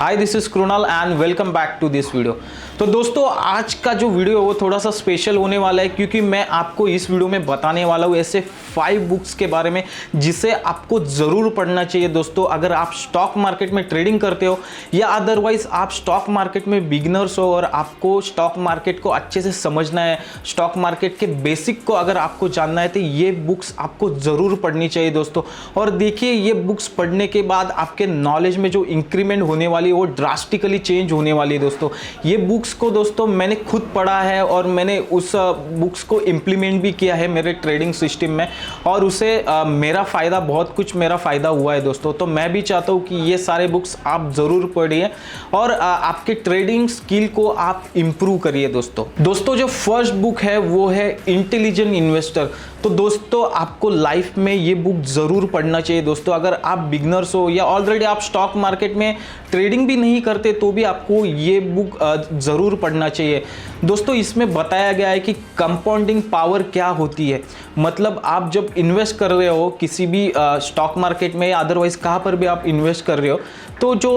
Hi this is Krunal and welcome back to this video. तो दोस्तों आज का जो वीडियो है वो थोड़ा सा स्पेशल होने वाला है क्योंकि मैं आपको इस वीडियो में बताने वाला हूँ ऐसे 5 बुक्स के बारे में जिसे आपको ज़रूर पढ़ना चाहिए दोस्तों। अगर आप स्टॉक मार्केट में ट्रेडिंग करते हो या अदरवाइज आप स्टॉक मार्केट में बिगिनर्स हो और आपको स्टॉक मार्केट को अच्छे से समझना है, स्टॉक मार्केट के बेसिक को अगर आपको जानना है तो ये बुक्स आपको ज़रूर पढ़नी चाहिए दोस्तों। और देखिए ये बुक्स पढ़ने के बाद आपके नॉलेज में जो इंक्रीमेंट होने वाली वो ड्रास्टिकली चेंज होने वाली है दोस्तों। ये बुक्स को दोस्तों मैंने खुद पढ़ा है और मैंने उस बुक्स को इम्प्लीमेंट भी किया है मेरे ट्रेडिंग सिस्टम में और उसे मेरा फ़ायदा हुआ है दोस्तों। तो मैं भी चाहता हूँ कि ये सारे बुक्स आप ज़रूर पढ़िए और आपके ट्रेडिंग स्किल को आप इम्प्रूव करिए दोस्तों। जो फर्स्ट बुक है वो है इंटेलिजेंट इन्वेस्टर। तो दोस्तों आपको लाइफ में ये बुक ज़रूर पढ़ना चाहिए दोस्तों। अगर आप बिगनर्स हो या ऑलरेडी आप स्टॉक मार्केट में ट्रेडिंग भी नहीं करते तो भी आपको ये बुक ज़रूर पढ़ना चाहिए दोस्तों। इसमें बताया गया है कि कंपाउंडिंग पावर क्या होती है। मतलब आप जब इन्वेस्ट कर रहे हो किसी भी स्टॉक मार्केट में या अदरवाइज कहाँ पर भी आप इन्वेस्ट कर रहे हो तो जो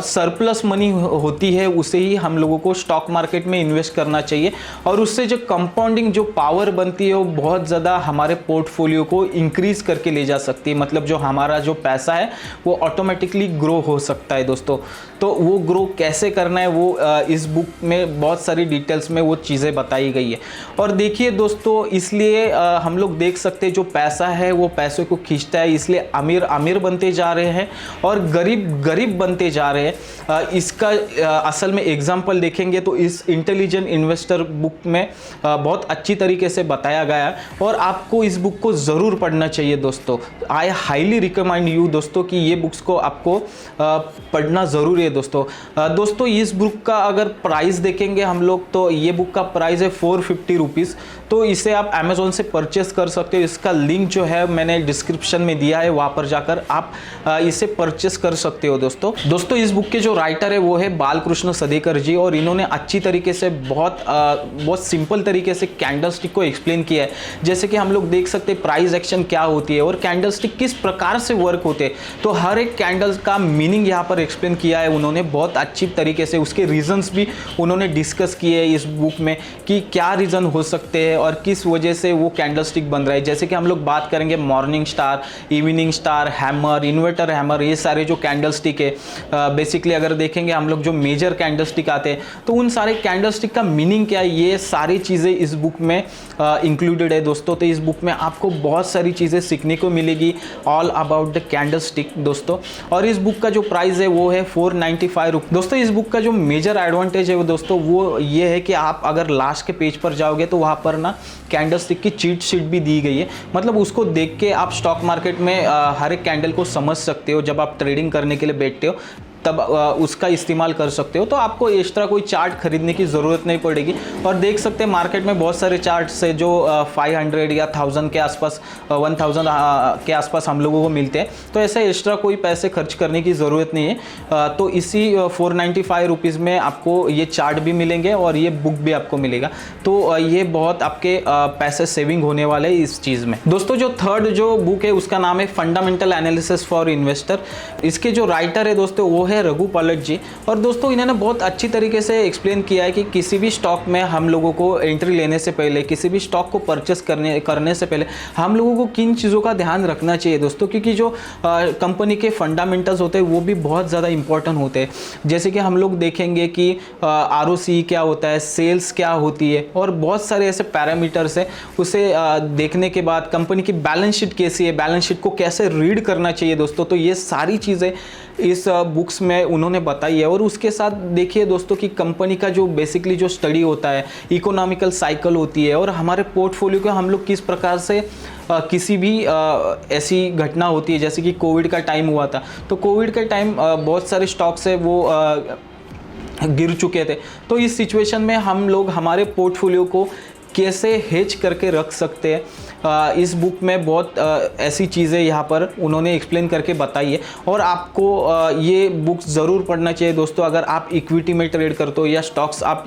सरप्लस मनी होती है उसे ही हम लोगों को स्टॉक मार्केट में इन्वेस्ट करना चाहिए और उससे जो कंपाउंडिंग जो पावर बनती है वो बहुत ज़्यादा हमारे पोर्टफोलियो को इंक्रीज करके ले जा सकती है। मतलब जो हमारा जो पैसा है वो ऑटोमेटिकली ग्रो हो सकता है दोस्तों। तो वो ग्रो कैसे करना है वो इस बुक में बहुत सारी डिटेल्स में वो चीज़ें बताई गई है। और देखिए दोस्तों इसलिए हम लोग देख सकते हैं जो पैसा है वो पैसों को खींचता है, इसलिए अमीर अमीर बनते जा रहे हैं और गरीब गरीब बनते जा रहे हैं। इसका असल में एग्जाम्पल देखेंगे तो इस इंटेलिजेंट इन्वेस्टर बुक में बहुत अच्छी तरीके से बताया गया है और आपको इस बुक को ज़रूर पढ़ना चाहिए दोस्तों। आई हाईली रिकमेंड यू दोस्तों कि ये बुक्स को आपको पढ़ना ज़रूरी है दोस्तों। इस बुक का अगर प्राइस देखेंगे हम लोग तो ये बुक का प्राइस है 450 रुपीज़। तो इसे आप अमेज़ॉन से परचेस कर सकते हो। इसका लिंक जो है मैंने डिस्क्रिप्शन में दिया है, वहाँ पर जाकर आप इसे परचेस कर सकते हो दोस्तों। इस बुक के जो राइटर है वो है बालकृष्ण सदेकर जी और इन्होंने अच्छी तरीके से बहुत सिंपल तरीके से कैंडलस्टिक को एक्सप्लेन किया है। जैसे कि हम लोग देख सकते हैं प्राइस एक्शन क्या होती है और कैंडलस्टिक किस प्रकार से वर्क होते हैं। तो हर एक कैंडल का मीनिंग यहाँ पर एक्सप्लेन किया है उन्होंने बहुत अच्छी तरीके से। उसके रीजंस भी उन्होंने डिस्कस किए हैं इस बुक में कि क्या रीज़न हो सकते हैं और किस वजह से वो कैंडलस्टिक बन रहा है। जैसे कि हम लोग बात करेंगे morning star, evening star, hammer, inverter hammer, ये सारे जो कैंडलस्टिक है बेसिकली अगर देखेंगे हम लोग जो मेजर कैंडलस्टिक आते हैं तो उन सारे कैंडलस्टिक का मीनिंग क्या है ये सारी चीज़ें इस बुक में इंक्लूडेड है दोस्तों। तो इस बुक में आपको बहुत सारी चीज़ें सीखने को मिलेगी ऑल अबाउट द कैंडलस्टिक दोस्तों। और इस बुक का जो प्राइस है वो है 495 रुपीज़ दोस्तों। इस बुक का जो मेजर एडवांटेज है वो दोस्तों वो ये है कि आप अगर लास्ट के पेज पर जाओगे तो वहाँ पर ना कैंडलस्टिक की चीट शीट भी दी गई है। मतलब उसको देख के आप स्टॉक मार्केट में हर एक कैंडल को समझ सकते हो। जब आप ट्रेडिंग करने के लिए बैठते हो तब उसका इस्तेमाल कर सकते हो। तो आपको एक्स्ट्रा कोई चार्ट खरीदने की ज़रूरत नहीं पड़ेगी। और देख सकते हैं मार्केट में बहुत सारे चार्ट्स है जो 500 या 1000 के आसपास 1000 के आसपास हम लोगों को मिलते हैं। तो ऐसे एक्स्ट्रा कोई पैसे खर्च करने की ज़रूरत नहीं है। तो इसी 495 रुपीज़ में आपको ये चार्ट भी मिलेंगे और ये बुक भी आपको मिलेगा। तो ये बहुत आपके पैसे सेविंग होने वाले हैं इस चीज़ में दोस्तों। जो थर्ड जो बुक है उसका नाम है फंडामेंटल एनालिसिस फॉर इन्वेस्टर। इसके जो राइटर है दोस्तों वो रघु पलट जी। और दोस्तों इन्होंने बहुत अच्छी तरीके से एक्सप्लेन किया है कि किसी भी स्टॉक में हम लोगों को एंट्री लेने से पहले, किसी भी स्टॉक को परचेस करने से पहले हम लोगों को किन चीज़ों का ध्यान रखना चाहिए दोस्तों। क्योंकि जो कंपनी के फंडामेंटल्स होते हैं वो भी बहुत ज़्यादा इंपॉर्टेंट होते हैं। जैसे कि हम लोग देखेंगे कि ROC क्या होता है, सेल्स क्या होती है और बहुत सारे ऐसे पैरामीटर्स हैं। उसे देखने के बाद कंपनी की बैलेंस शीट कैसी है, बैलेंस शीट को कैसे रीड करना चाहिए दोस्तों। तो ये सारी चीज़ें इस बुक्स में उन्होंने बताई है। और उसके साथ देखिए दोस्तों कि कंपनी का जो बेसिकली जो स्टडी होता है, इकोनॉमिकल साइकिल होती है और हमारे पोर्टफोलियो को हम लोग किस प्रकार से किसी भी ऐसी घटना होती है जैसे कि कोविड का टाइम हुआ था। तो कोविड के टाइम बहुत सारे स्टॉक्स है वो गिर चुके थे। तो इस सिचुएशन में हम लोग हमारे पोर्टफोलियो को कैसे हेज करके रख सकते हैं इस बुक में बहुत ऐसी चीज़ें यहाँ पर उन्होंने एक्सप्लेन करके बताई है और आपको ये बुक ज़रूर पढ़ना चाहिए दोस्तों। अगर आप इक्विटी में ट्रेड करते हो या स्टॉक्स आप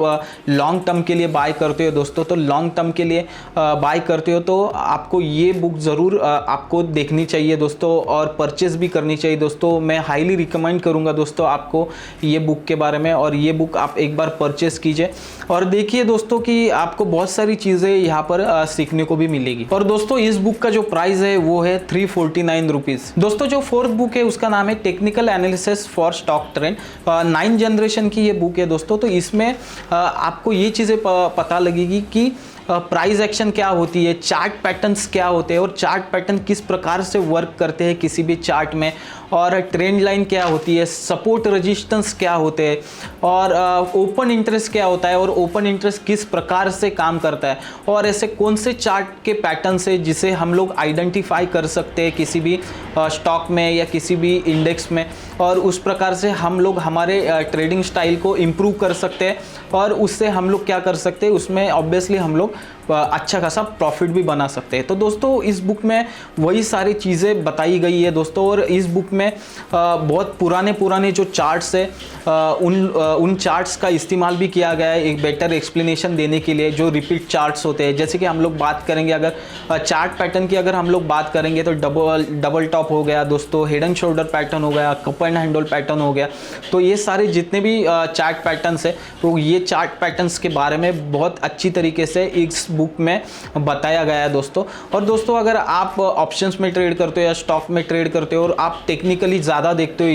लॉन्ग टर्म के लिए बाय करते हो दोस्तों, तो लॉन्ग टर्म के लिए बाय करते हो तो आपको ये बुक ज़रूर आपको देखनी चाहिए दोस्तों और परचेस भी करनी चाहिए दोस्तों। मैं हाईली रिकमेंड करूँगा दोस्तों आपको ये बुक के बारे में, और ये बुक आप एक बार परचेस कीजिए और देखिए दोस्तों कि आपको बहुत सारी चीज़ें यहाँ पर सीखने को भी मिलेगी। और दोस्तों इस बुक का जो प्राइस है वो है 349 रुपीज़। दोस्तों जो फोर्थ बुक है उसका नाम है technical analysis for stock trend. 9th generation की ये बुक है दोस्तों। तो इसमें आपको ये चीज़ें पता लगेगी कि प्राइस एक्शन क्या होती है, चार्ट पैटर्न्स क्या होते हैं और चार्ट पैटर्न किस प्रकार से वर्क करते हैं किसी भी चार्ट में, और ट्रेंड लाइन क्या होती है, सपोर्ट रेजिस्टेंस क्या होते हैं, और ओपन इंटरेस्ट क्या होता है और ओपन इंटरेस्ट किस प्रकार से काम करता है, और ऐसे कौन से चार्ट के पैटर्न्स है जिसे हम लोग आइडेंटिफाई कर सकते हैं किसी भी स्टॉक में या किसी भी इंडेक्स में, और उस प्रकार से हम लोग हमारे ट्रेडिंग स्टाइल को इम्प्रूव कर सकते हैं और उससे हम लोग क्या कर सकते हैं, उसमें ऑब्वियसली हम लोग अच्छा खासा प्रॉफिट भी बना सकते हैं। तो दोस्तों इस बुक में वही सारी चीज़ें बताई गई है दोस्तों, और इस बुक में बहुत पुराने जो चार्ट्स है उन चार्ट्स का इस्तेमाल भी किया गया है एक बेटर एक्सप्लेनेशन देने के लिए, जो रिपीट चार्ट्स होते हैं। जैसे कि हम लोग बात करेंगे, अगर चार्ट पैटर्न की अगर हम लोग बात करेंगे तो डबल टॉप हो गया दोस्तों, हेड एंड शोल्डर पैटर्न हो गया, कप एंड हैंडल पैटर्न हो गया। तो ये सारे जितने भी चार्ट पैटर्न्स है तो ये चार्ट पैटर्न्स के बारे में बहुत अच्छी तरीके से इस बुक में बताया गया है दोस्तों। और दोस्तों अगर आप ऑप्शंस में ट्रेड करते हो या स्टॉक में ट्रेड करते हो और आप टेक्निकली ज़्यादा देखते हो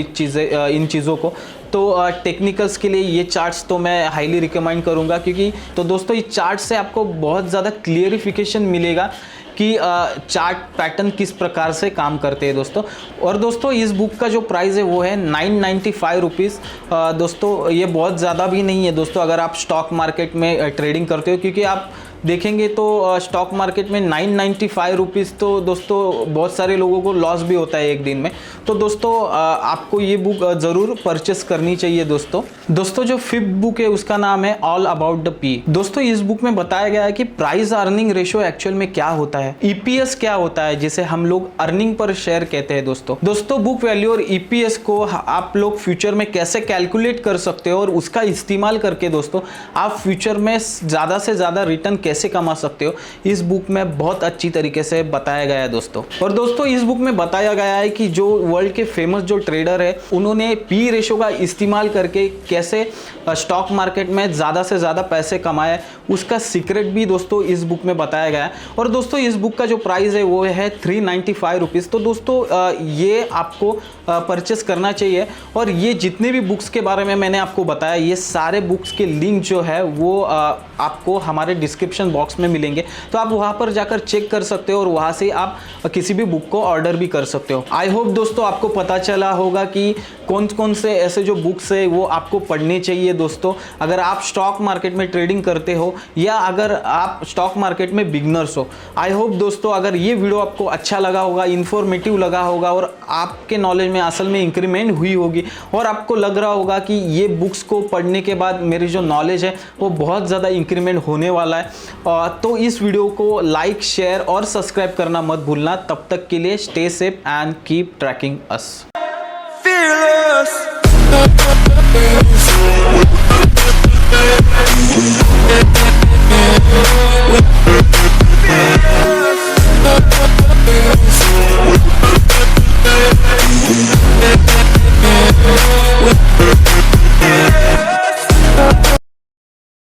इन चीज़ों को, तो टेक्निकल्स के लिए ये चार्ट्स तो मैं हाईली रिकमेंड करूंगा, क्योंकि तो दोस्तों इस चार्ट से आपको बहुत ज़्यादा क्लियरिफिकेशन मिलेगा कि चार्ट पैटर्न किस प्रकार से काम करते हैं दोस्तों। और दोस्तों इस बुक का जो प्राइस है वो है 995 रुपीज़। दोस्तों ये बहुत ज़्यादा भी नहीं है दोस्तों अगर आप स्टॉक मार्केट में ट्रेडिंग करते हो, क्योंकि आप देखेंगे तो स्टॉक मार्केट में 995 रुपीज़ तो दोस्तों बहुत सारे लोगों को लॉस भी होता है एक दिन में। तो दोस्तों आपको ये बुक ज़रूर परचेस करनी चाहिए दोस्तों जो फिफ्थ बुक है उसका नाम है ऑल अबाउट द पी। दोस्तों इस बुक में बताया गया है कि प्राइस अर्निंग रेशियो एक्चुअल में क्या होता है, ईपीएस क्या होता है, जिसे हम लोग अर्निंग पर शेयर कहते हैं दोस्तों बुक वैल्यू और ईपीएस को आप लोग फ्यूचर में कैसे कैलकुलेट कर सकते हो और उसका इस्तेमाल करके दोस्तों आप फ्यूचर में ज़्यादा से ज़्यादा रिटर्न कैसे कमा सकते हो, इस बुक में बहुत अच्छी तरीके से बताया गया है दोस्तों। और दोस्तों इस बुक में बताया गया है कि जो वर्ल्ड के फेमस जो ट्रेडर है उन्होंने पी रेशो का इस्तेमाल करके कैसे स्टॉक मार्केट में ज़्यादा से ज़्यादा पैसे कमाए, उसका सीक्रेट भी दोस्तों इस बुक में बताया गया है। और दोस्तों इस बुक का जो प्राइस है वो है 395 रुपीज़। तो दोस्तों ये आपको परचेस करना चाहिए। और ये जितने भी बुक्स के बारे में मैंने आपको बताया, ये सारे बुक्स के लिंक जो है वो आपको हमारे डिस्क्रिप्शन बॉक्स में मिलेंगे, तो आप वहाँ पर जाकर चेक कर सकते हो और वहाँ से आप किसी भी बुक को ऑर्डर भी कर सकते हो। आई होप दोस्तों आपको पता चला होगा कि कौन कौन से ऐसे जो बुक्स है वो आपको पढ़ने चाहिए दोस्तों, अगर आप स्टॉक मार्केट में ट्रेडिंग करते हो या अगर आप स्टॉक मार्केट में बिगनर्स हो। आई होप दोस्तों अगर ये वीडियो आपको अच्छा लगा होगा, इन्फॉर्मेटिव लगा होगा और आपके नॉलेज में असल में इंक्रीमेंट हुई होगी और आपको लग रहा होगा कि ये बुक्स को पढ़ने के बाद मेरी जो नॉलेज है वो बहुत ज़्यादा इंक्रीमेंट होने वाला है, तो इस वीडियो को लाइक, शेयर और सब्सक्राइब करना मत भूलना। तब तक के लिए stay safe and keep trekking us. Fearless.